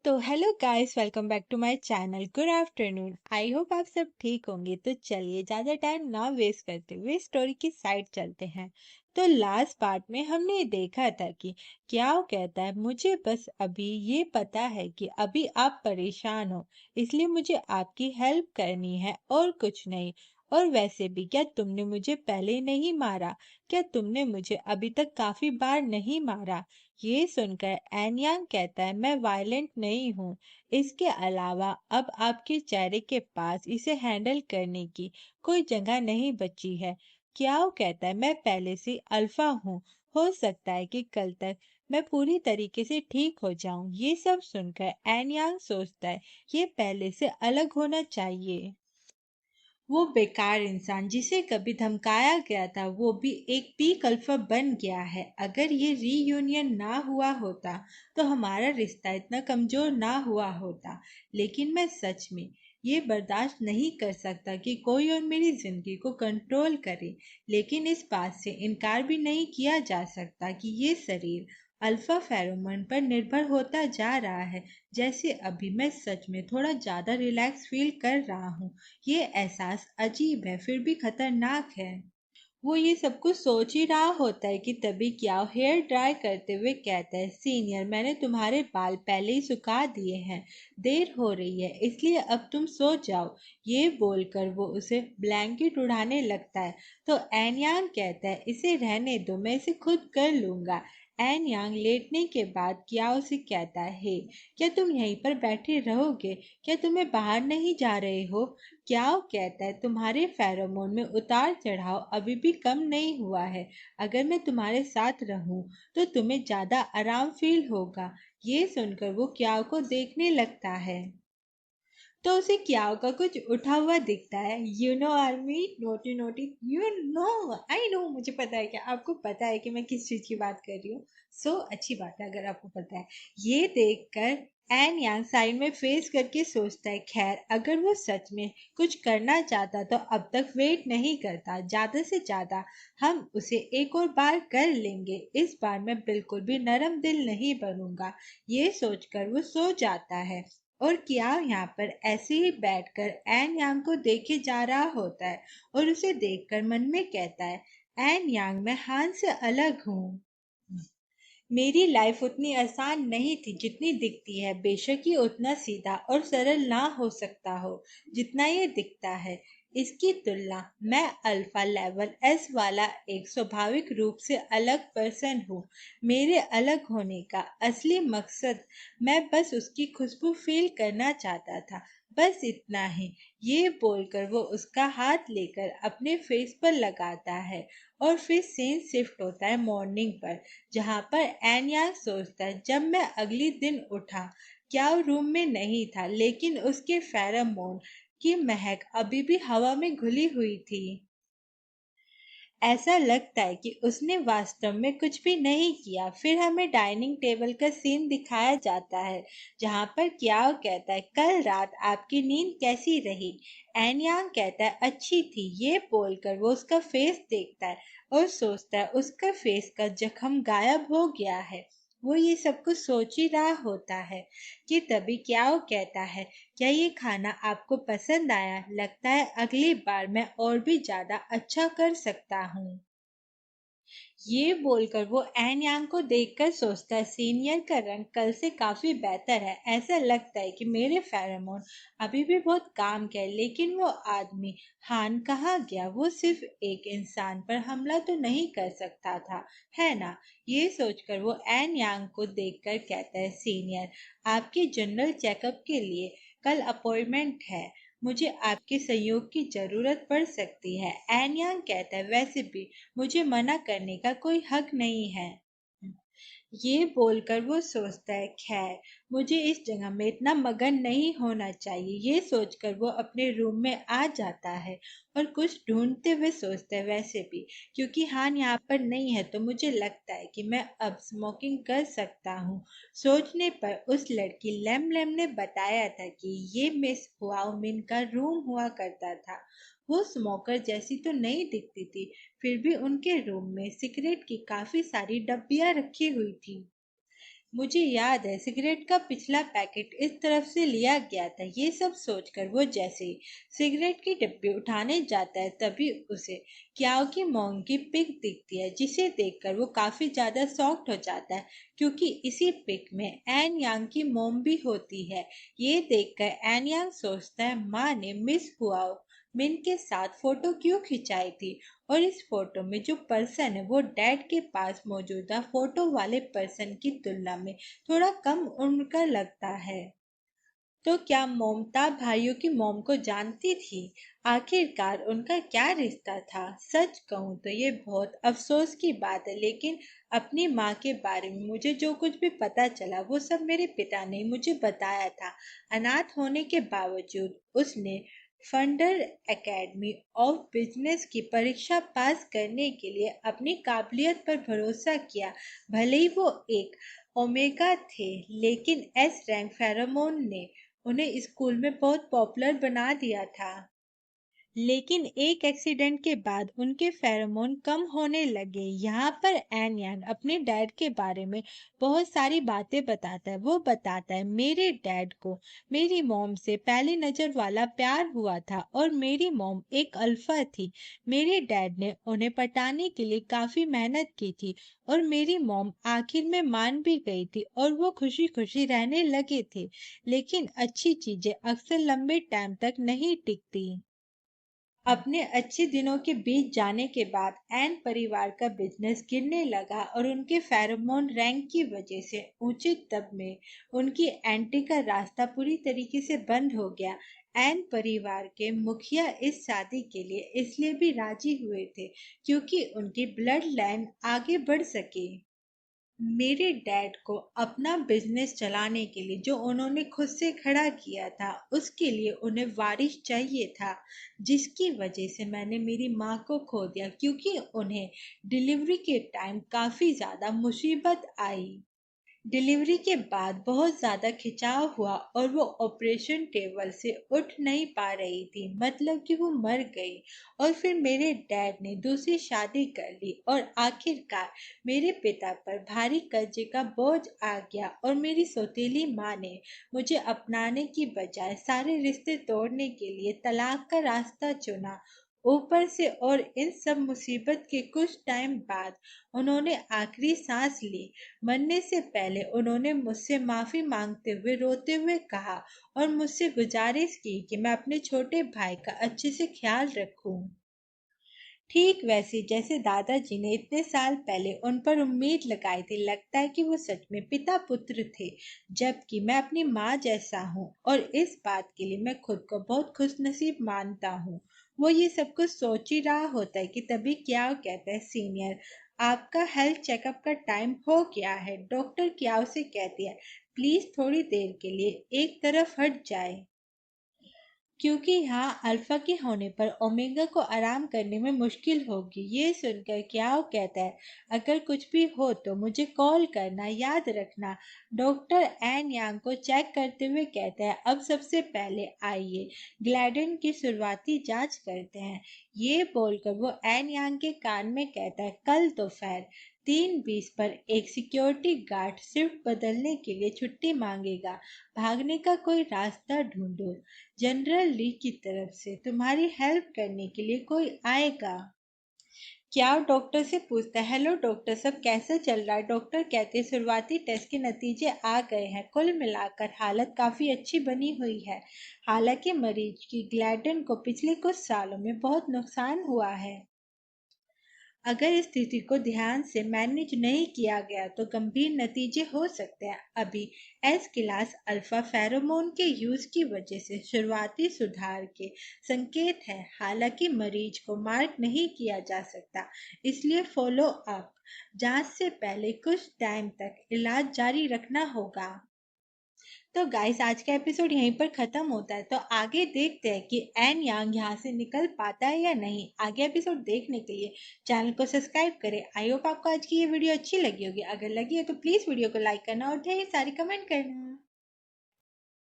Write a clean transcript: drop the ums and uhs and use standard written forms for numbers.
तो hello guys, welcome back to my channel. Good afternoon. I hope आप सब ठीक होंगे। तो चलिए ज़्यादा टाइम ना वेस्ट करते हुए स्टोरी की साइड चलते हैं। तो लास्ट पार्ट में हमने देखा था कि क्या वो कहता है, मुझे बस अभी ये पता है कि अभी आप परेशान हो, इसलिए मुझे आपकी हेल्प करनी है और कुछ नहीं। और वैसे भी क्या तुमने मुझे पहले नहीं मारा? क्या तुमने मुझे अभी तक काफी बार नहीं मारा? ये सुनकर एनयांग कहता है, मैं वायलेंट नहीं हूँ। इसके अलावा अब आपके चेहरे के पास इसे हैंडल करने की कोई जगह नहीं बची है। क्याओ कहता है, मैं पहले से अल्फा हूँ। हो सकता है कि कल तक मैं पूरी तरीके से ठीक हो जाऊं। ये सब सुनकर एनयांग सोचता है, ये पहले से अलग होना चाहिए। वो बेकार इंसान जिसे कभी धमकाया गया था वो भी एक पीक अल्फा बन गया है। अगर ये रीयूनियन ना हुआ होता तो हमारा रिश्ता इतना कमजोर ना हुआ होता। लेकिन मैं सच में ये बर्दाश्त नहीं कर सकता कि कोई और मेरी जिंदगी को कंट्रोल करे। लेकिन इस बात से इनकार भी नहीं किया जा सकता कि ये शरीर अल्फा फेरोमोन पर निर्भर होता जा रहा है। जैसे अभी मैं सच में थोड़ा ज्यादा रिलैक्स फील कर रहा हूँ। ये एहसास अजीब है फिर भी खतरनाक है। वो ये सब कुछ सोच ही रहा होता है कि तभी क्या हेयर ड्राई करते हुए कहता है, सीनियर मैंने तुम्हारे बाल पहले ही सुखा दिए हैं। देर हो रही है इसलिए अब तुम सो जाओ। ये बोलकर वो उसे ब्लैंकेट उड़ाने लगता है। तो एनयांग कहता है, इसे रहने दो, मैं इसे खुद कर लूंगा। एन यांग लेटने के बाद क्या उसे कहता है, हे क्या तुम यहीं पर बैठे रहोगे? क्या तुम्हें बाहर नहीं जा रहे हो? क्या वो कहता है, तुम्हारे फेरोमोन में उतार चढ़ाव अभी भी कम नहीं हुआ है। अगर मैं तुम्हारे साथ रहूं तो तुम्हें ज्यादा आराम फील होगा। ये सुनकर वो क्याओ को देखने लगता है तो उसे क्याओ का कुछ उठा हुआ दिखता है। You know army, naughty naughty, you know, I know, मुझे पता है। क्या आपको पता है कि मैं किस चीज की बात कर रही हूँ? सो अच्छी बात है अगर आपको पता है। ये देखकर एन यांग साइड में फेस करके सोचता है, खैर अगर वो सच में कुछ करना चाहता तो अब तक वेट नहीं करता। ज्यादा से ज्यादा हम उसे एक और बार कर लेंगे। इस बार मैं बिल्कुल भी नरम दिल नहीं बनूंगा। ये सोचकर वो सो जाता है। और किया यहाँ पर ऐसे ही बैठकर एन यांग को देखे जा रहा होता है और उसे देखकर मन में कहता है, एन यांग मैं हान से अलग हूँ। मेरी लाइफ उतनी आसान नहीं थी जितनी दिखती है। बेशक ये उतना सीधा और सरल ना हो सकता हो जितना ये दिखता है। इसकी तुलना मैं अल्फा लेवल एस वाला एक स्वाभाविक रूप से अलग पर्सन हूँ। मेरे अलग होने का असली मकसद मैं बस उसकी खुशबू फील करना चाहता था। बस इतना ही। ये बोलकर वो उसका हाथ लेकर अपने फेस पर लगाता है और फिर सीन शिफ्ट होता है मॉर्निंग पर, जहाँ पर एनयांग सोचता है, जब मैं अगली दिन उठा क्या वो रूम में नहीं था, लेकिन उसके फेरोमोन की महक अभी भी हवा में घुली हुई थी। ऐसा लगता है कि उसने वास्तव में कुछ भी नहीं किया। फिर हमें डाइनिंग टेबल का सीन दिखाया जाता है जहाँ पर क्याओ कहता है, कल रात आपकी नींद कैसी रही? एनयांग कहता है, अच्छी थी। ये बोलकर वो उसका फेस देखता है और सोचता है उसका फेस का जख्म गायब हो गया है। वो ये सब कुछ सोच ही रहा होता है कि तभी क्याओ कहता है, क्या ये खाना आपको पसंद आया? लगता है अगली बार मैं और भी ज्यादा अच्छा कर सकता हूँ। ये बोलकर वो एन यांग को देखकर सोचता है, सीनियर का रंग कल से काफी बेहतर है। ऐसा लगता है कि मेरे फेरोमोन अभी भी बहुत काम के हैं। लेकिन वो आदमी हान कहाँ गया? वो सिर्फ एक इंसान पर हमला तो नहीं कर सकता था, है ना? ये सोचकर वो एन यांग को देखकर कहता है, सीनियर आपके जनरल चेकअप के लिए कल अपॉइंटमेंट है। मुझे आपके सहयोग की जरूरत पड़ सकती है। एन यांग कहता है, वैसे भी मुझे मना करने का कोई हक नहीं है। ये बोलकर वो सोचता है, खैर मुझे इस जगह में इतना मगन नहीं होना चाहिए। ये सोचकर वो अपने रूम में आ जाता है और कुछ ढूंढते हुए सोचता है, वैसे भी क्योंकि हान यहाँ पर नहीं है तो मुझे लगता है कि मैं अब स्मोकिंग कर सकता हूँ। सोचने पर उस लड़की लेम लेम ने बताया था कि ये मिस हुआओमिन का रूम हुआ करता था। वो स्मोकर जैसी तो नहीं दिखती थी, फिर भी उनके रूम में सिगरेट की काफी सारी डब्बियां रखी हुई थी। मुझे याद है सिगरेट का पिछला पैकेट इस तरफ से लिया गया था। ये सब सोचकर वो जैसे ही सिगरेट की डब्बी उठाने जाता है तभी उसे क्याओ की मोम की पिक दिखती है, जिसे देखकर वो काफी ज्यादा शॉक्ड हो जाता है क्योंकि इसी पिक में एन यांग की मोम भी होती है। ये देखकर एन यांग सोचता है माँ ने मिस हुआओ मिन के साथ फोटो क्यों खिंचाई थी, और इस फोटो में जो पर्सन है वो डैड के पास मौजूदा फोटो वाले पर्सन की तुलना में थोड़ा कम उम्र का लगता है। तो क्या मोमता भाइयों की मोम को जानती थी? आखिरकार उनका क्या रिश्ता था? सच कहूँ तो ये बहुत अफसोस की बात है, लेकिन अपनी माँ के बारे में मुझे जो कुछ भी पता चला वो सब मेरे पिता ने मुझे बताया था। अनाथ होने के बावजूद उसने फंडर एकेडमी ऑफ बिजनेस की परीक्षा पास करने के लिए अपनी काबिलियत पर भरोसा किया। भले ही वो एक ओमेगा थे, लेकिन एस रैंक फेरोमोन ने उन्हें स्कूल में बहुत पॉपुलर बना दिया था। लेकिन एक एक्सीडेंट के बाद उनके फेरोमोन कम होने लगे। यहाँ पर एन यांग अपने डैड के बारे में बहुत सारी बातें बताता है। वो बताता है मेरे डैड को मेरी मॉम से पहली नजर वाला प्यार हुआ था और मेरी मॉम एक अल्फा थी। मेरे डैड ने उन्हें पटाने के लिए काफी मेहनत की थी और मेरी मॉम आखिर में मान भी गई थी और वो खुशी खुशी रहने लगे थे। लेकिन अच्छी चीजें अक्सर लंबे टाइम तक नहीं टिकती। अपने अच्छे दिनों के बीत जाने के बाद एन परिवार का बिजनेस गिरने लगा और उनके फेरोमोन रैंक की वजह से ऊंचे तब में उनकी एंट्री का रास्ता पूरी तरीके से बंद हो गया। एन परिवार के मुखिया इस शादी के लिए इसलिए भी राजी हुए थे क्योंकि उनकी ब्लड लाइन आगे बढ़ सके। मेरे डैड को अपना बिजनेस चलाने के लिए जो उन्होंने खुद से खड़ा किया था उसके लिए उन्हें वारिस चाहिए था, जिसकी वजह से मैंने मेरी माँ को खो दिया क्योंकि उन्हें डिलीवरी के टाइम काफी ज्यादा मुसीबत आई। डिलीवरी के बाद बहुत ज्यादा खिंचाव हुआ और वो ऑपरेशन टेबल से उठ नहीं पा रही थी, मतलब कि वो मर गई। और फिर मेरे डैड ने दूसरी शादी कर ली और आखिरकार मेरे पिता पर भारी कर्जे का बोझ आ गया और मेरी सौतेली माँ ने मुझे अपनाने की बजाय सारे रिश्ते तोड़ने के लिए तलाक का रास्ता चुना। ऊपर से और इन सब मुसीबत के कुछ टाइम बाद उन्होंने आखिरी सांस ली। मरने से पहले उन्होंने मुझसे माफी मांगते हुए रोते हुए कहा और मुझसे गुजारिश की कि मैं अपने छोटे भाई का अच्छे से ख्याल रखूं। ठीक वैसे जैसे दादाजी ने इतने साल पहले उन पर उम्मीद लगाई थी। लगता है कि वो सच में पिता पुत्र थे, जबकि मैं अपनी माँ जैसा हूँ और इस बात के लिए मैं खुद को बहुत खुशनसीब मानता हूँ। वो ये सब कुछ सोच ही रहा होता है कि तभी क्या कहता है सीनियर, आपका हेल्थ चेकअप का टाइम हो गया है। डॉक्टर क्या उसे कहती है प्लीज थोड़ी देर के लिए एक तरफ हट जाए, क्योंकि यहाँ अल्फा के होने पर ओमेगा को आराम करने में मुश्किल होगी। ये सुनकर क्याओ कहता है अगर कुछ भी हो तो मुझे कॉल करना, याद रखना। डॉक्टर एन यांग को चेक करते हुए कहता है अब सबसे पहले आइए ग्लैडन की शुरुआती जांच करते हैं। ये बोलकर वो एन यांग के कान में कहता है कल दोपहर 3:20 पर एक सिक्योरिटी गार्ड शिफ्ट बदलने के लिए छुट्टी मांगेगा। भागने का कोई रास्ता ढूंढो। जनरल ली की तरफ से तुम्हारी हेल्प करने के लिए कोई आएगा। क्या डॉक्टर से पूछता है हेलो डॉक्टर सब कैसा चल रहा है। डॉक्टर कहते हैं शुरुआती टेस्ट के नतीजे आ गए हैं, कुल मिलाकर हालत काफी अच्छी बनी हुई है। हालांकि मरीज की ग्लैडन को पिछले कुछ सालों में बहुत नुकसान हुआ है। अगर स्थिति को ध्यान से मैनेज नहीं किया गया तो गंभीर नतीजे हो सकते हैं। अभी एस क्लास अल्फा फेरोमोन के यूज की वजह से शुरुआती सुधार के संकेत हैं, हालांकि मरीज को मार्क नहीं किया जा सकता, इसलिए फॉलो अप जांच से पहले कुछ टाइम तक इलाज जारी रखना होगा। तो गाइस आज का एपिसोड यहीं पर खत्म होता है। तो आगे देखते हैं कि एन यांग यहाँ से निकल पाता है या नहीं। आगे एपिसोड देखने के लिए चैनल को सब्सक्राइब करें। आई होप आपको आज की ये वीडियो अच्छी लगी होगी। अगर लगी है तो प्लीज वीडियो को लाइक करना और ढेर सारी कमेंट करना।